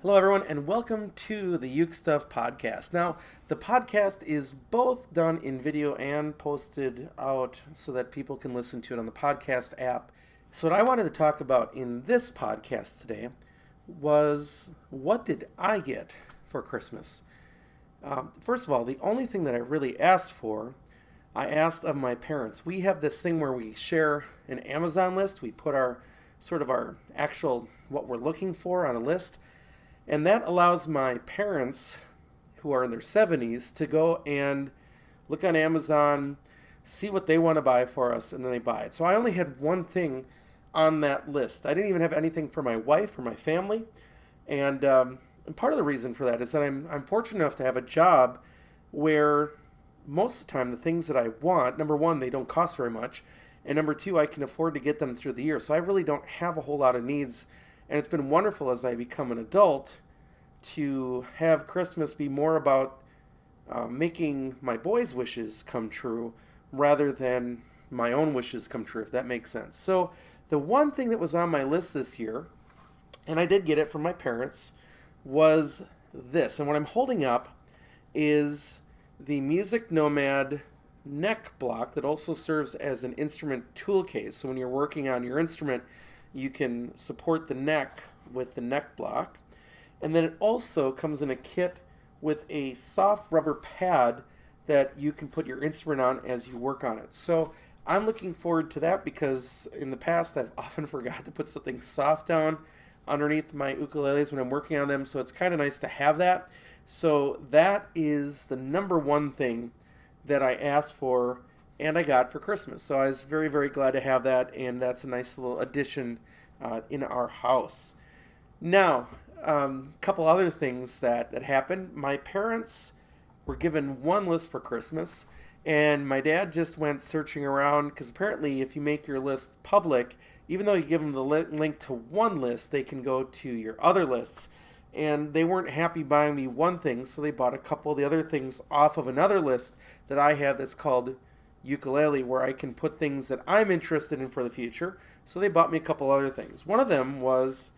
Hello, everyone, and welcome to the UkeStuff Podcast. Now, the podcast is both done in video and posted out so that people can listen to it on the podcast app. So what I wanted to talk about in this podcast today was, what did I get for Christmas? First of all, the only thing that I really asked for, I asked of my parents. We have this thing where we share an Amazon list. We put our actual what we're looking for on a list. And that allows my parents, who are in their 70s, to go and look on Amazon, see what they want to buy for us, and then they buy it. So I only had one thing on that list. I didn't even have anything for my wife or my family. And part of the reason for that is that I'm fortunate enough to have a job where most of the time the things that I want, number one, they don't cost very much. And number two, I can afford to get them through the year. So I really don't have a whole lot of needs. And it's been wonderful as I become an adult to have Christmas be more about making my boys' wishes come true rather than my own wishes come true, if that makes sense. So the one thing that was on my list this year, and I did get it from my parents, was this. And what I'm holding up is the Music Nomad neck block that also serves as an instrument tool case. So when you're working on your instrument, you can support the neck with the neck block. And then it also comes in a kit with a soft rubber pad that you can put your instrument on as you work on it. So I'm looking forward to that because in the past I've often forgot to put something soft down underneath my ukuleles when I'm working on them. So it's kind of nice to have that. So that is the number one thing that I asked for and I got for Christmas. So I was very, very glad to have that, and that's a nice little addition in our house. Now, a couple other things that happened. My parents were given one list for Christmas, and my dad just went searching around because apparently if you make your list public, even though you give them the link to one list, they can go to your other lists. And they weren't happy buying me one thing, so they bought a couple of the other things off of another list that I had that's called ukulele, where I can put things that I'm interested in for the future. So they bought me a couple other things. One of them was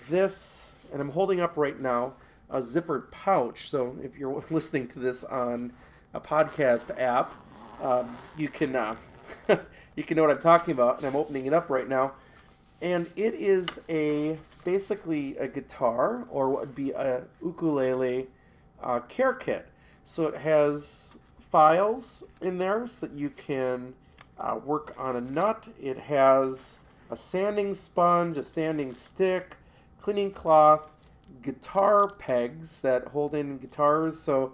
this, and I'm holding up right now, a zippered pouch. So if you're listening to this on a podcast app, you can you know what I'm talking about, and I'm opening it up right now. And it is basically a guitar, or what would be a ukulele care kit. So it has files in there so that you can work on a nut. It has a sanding sponge, a sanding stick, cleaning cloth, guitar pegs that hold in guitars, so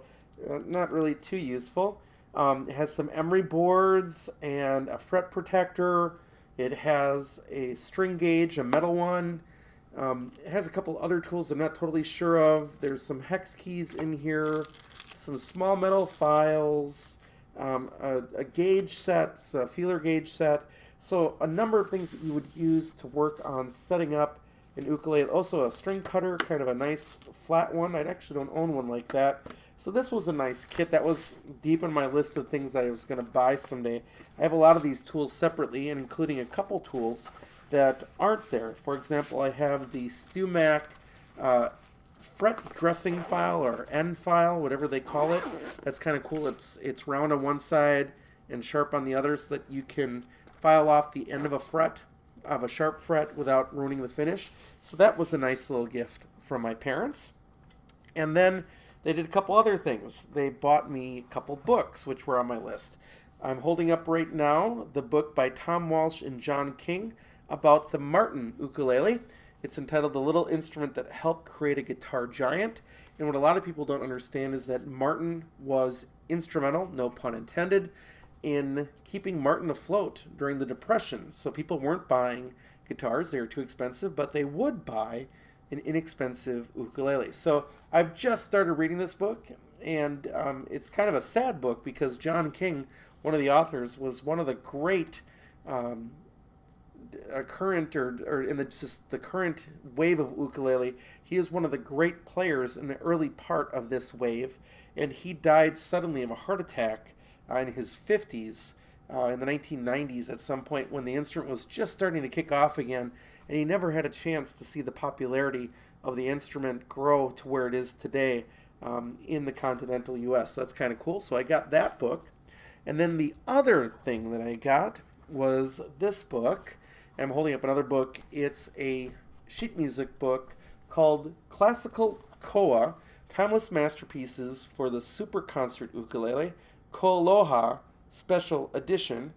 not really too useful. It has some emery boards and a fret protector. It has a string gauge, a metal one. It has a couple other tools I'm not totally sure of. There's some hex keys in here, some small metal files, a gauge set, a feeler gauge set. So a number of things that you would use to work on setting up an ukulele. Also a string cutter, kind of a nice flat one. I actually don't own one like that. So this was a nice kit. That was deep in my list of things I was going to buy someday. I have a lot of these tools separately, and including a couple tools that aren't there. For example, I have the StewMac fret dressing file, or end file, whatever they call it. That's kind of cool. It's round on one side and sharp on the other, so that you can file off the end of a fret, of a sharp fret, without ruining the finish. So that was a nice little gift from my parents. And then they did a couple other things. They bought me a couple books, which were on my list. I'm holding up right now the book by Tom Walsh and John King about the Martin ukulele. It's entitled The Little Instrument That Helped Create a Guitar Giant. And what a lot of people don't understand is that Martin was instrumental, no pun intended, in keeping Martin afloat during the Depression. So people weren't buying guitars, they were too expensive, but they would buy an inexpensive ukulele. So I've just started reading this book, and it's kind of a sad book because John King, one of the authors, was one of the great current or in the current wave of ukulele. He is one of the great players in the early part of this wave, and he died suddenly of a heart attack in his 50s, in the 1990s at some point when the instrument was just starting to kick off again. and he never had a chance to see the popularity of the instrument grow to where it is today in the continental U.S. So that's kind of cool. So I got that book. And then the other thing that I got was this book. I'm holding up another book. It's a sheet music book called Classical Koa, Timeless Masterpieces for the Super Concert Ukulele, Koaloha Special Edition.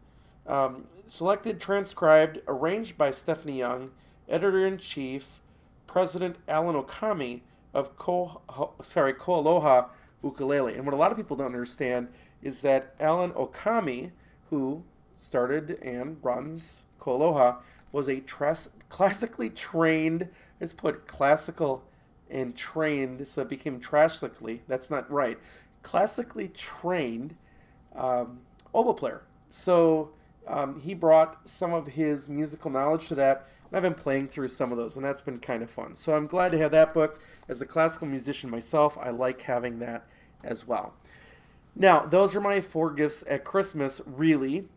Selected, transcribed, arranged by Stephanie Young, Editor-in-Chief, President Alan Okami of Koaloha Ukulele. And what a lot of people don't understand is that Alan Okami, who started and runs Koaloha, was a classically trained, let's put classical and trained, so it became trashically, that's not right, classically trained oboe player. So he brought some of his musical knowledge to that, and I've been playing through some of those, and that's been kind of fun. So I'm glad to have that book. As a classical musician myself, I like having that as well. Now, those are my 4 gifts at Christmas, really,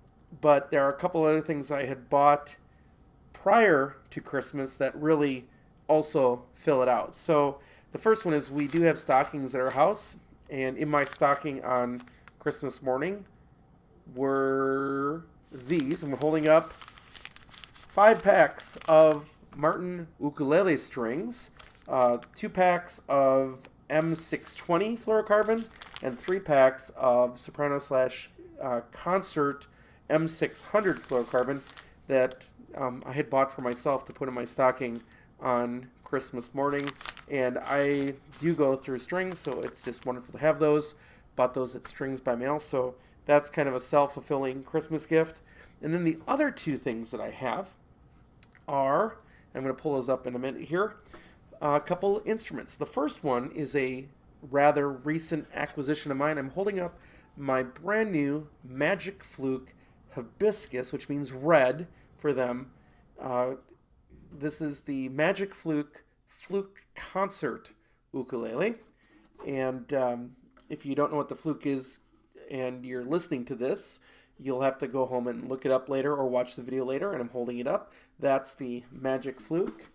but there are a couple other things I had bought prior to Christmas that really also fill it out. So the first one is we do have stockings at our house, and in my stocking on Christmas morning were these. I'm holding up 5 packs of Martin ukulele strings, 2 packs of M620 fluorocarbon, and 3 packs of soprano / concert M600 fluorocarbon that I had bought for myself to put in my stocking on Christmas morning. And I do go through strings, so it's just wonderful to have those. Bought those at Strings by Mail, so that's kind of a self-fulfilling Christmas gift. And then the other 2 things that I have are, I'm going to pull those up in a minute here, a couple instruments. The first one is a rather recent acquisition of mine. I'm holding up my brand new Magic Fluke Hibiscus, which means red for them. This is the Magic Fluke Concert Ukulele. And if you don't know what the fluke is and you're listening to this, you'll have to go home and look it up later or watch the video later, and I'm holding it up. That's the Magic Fluke.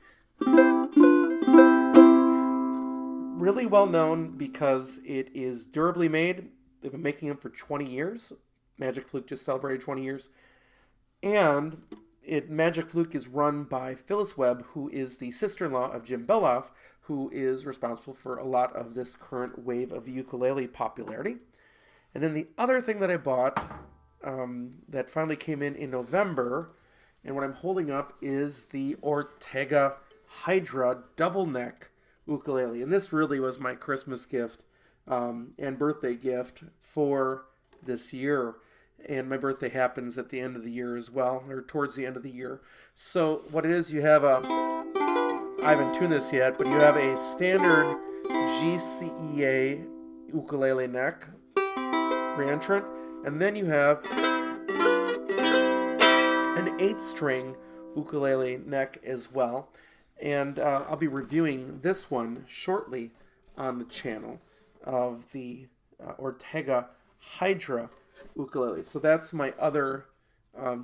Really well known because it is durably made. They've been making them for 20 years. Magic Fluke just celebrated 20 years. And Magic Fluke is run by Phyllis Webb, who is the sister-in-law of Jim Beloff, who is responsible for a lot of this current wave of ukulele popularity. And then the other thing that I bought that finally came in November, and what I'm holding up is the Ortega Hydra double neck ukulele. And this really was my Christmas gift and birthday gift for this year. And my birthday happens at the end of the year as well, or towards the end of the year. So what it is, you have I haven't tuned this yet, but you have a standard GCEA ukulele neck, reentrant, and then you have an 8-string ukulele neck as well. And I'll be reviewing this one shortly on the channel of the Ortega Hydra ukulele. So that's my other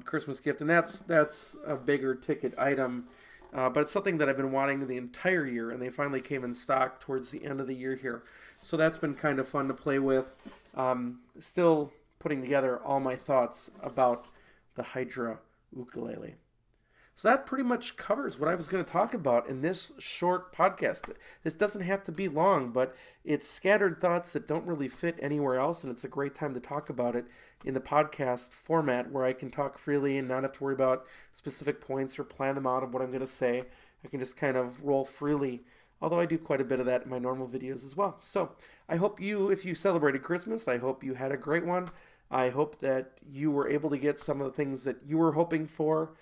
Christmas gift, and that's a bigger ticket item, but it's something that I've been wanting the entire year, and they finally came in stock towards the end of the year here. So that's been kind of fun to play with. Still putting together all my thoughts about the Hydra ukulele. So that pretty much covers what I was going to talk about in this short podcast. This doesn't have to be long, but it's scattered thoughts that don't really fit anywhere else, and it's a great time to talk about it in the podcast format where I can talk freely and not have to worry about specific points or plan them out of what I'm going to say. I can just kind of roll freely, although I do quite a bit of that in my normal videos as well. So I hope if you celebrated Christmas, I hope you had a great one. I hope that you were able to get some of the things that you were hoping for.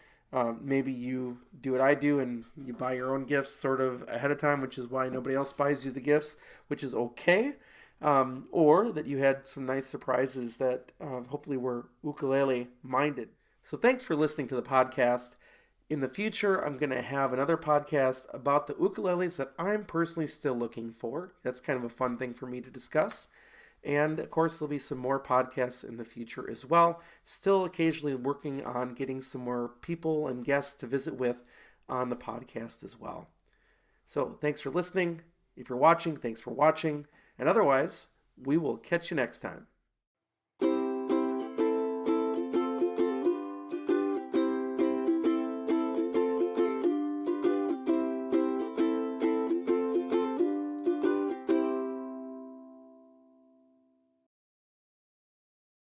Maybe you do what I do and you buy your own gifts sort of ahead of time, which is why nobody else buys you the gifts, which is okay. Or that you had some nice surprises that hopefully were ukulele minded. So thanks for listening to the podcast. In the future, I'm going to have another podcast about the ukuleles that I'm personally still looking for. That's kind of a fun thing for me to discuss. And, of course, there'll be some more podcasts in the future as well. Still occasionally working on getting some more people and guests to visit with on the podcast as well. So thanks for listening. If you're watching, thanks for watching. And otherwise, we will catch you next time.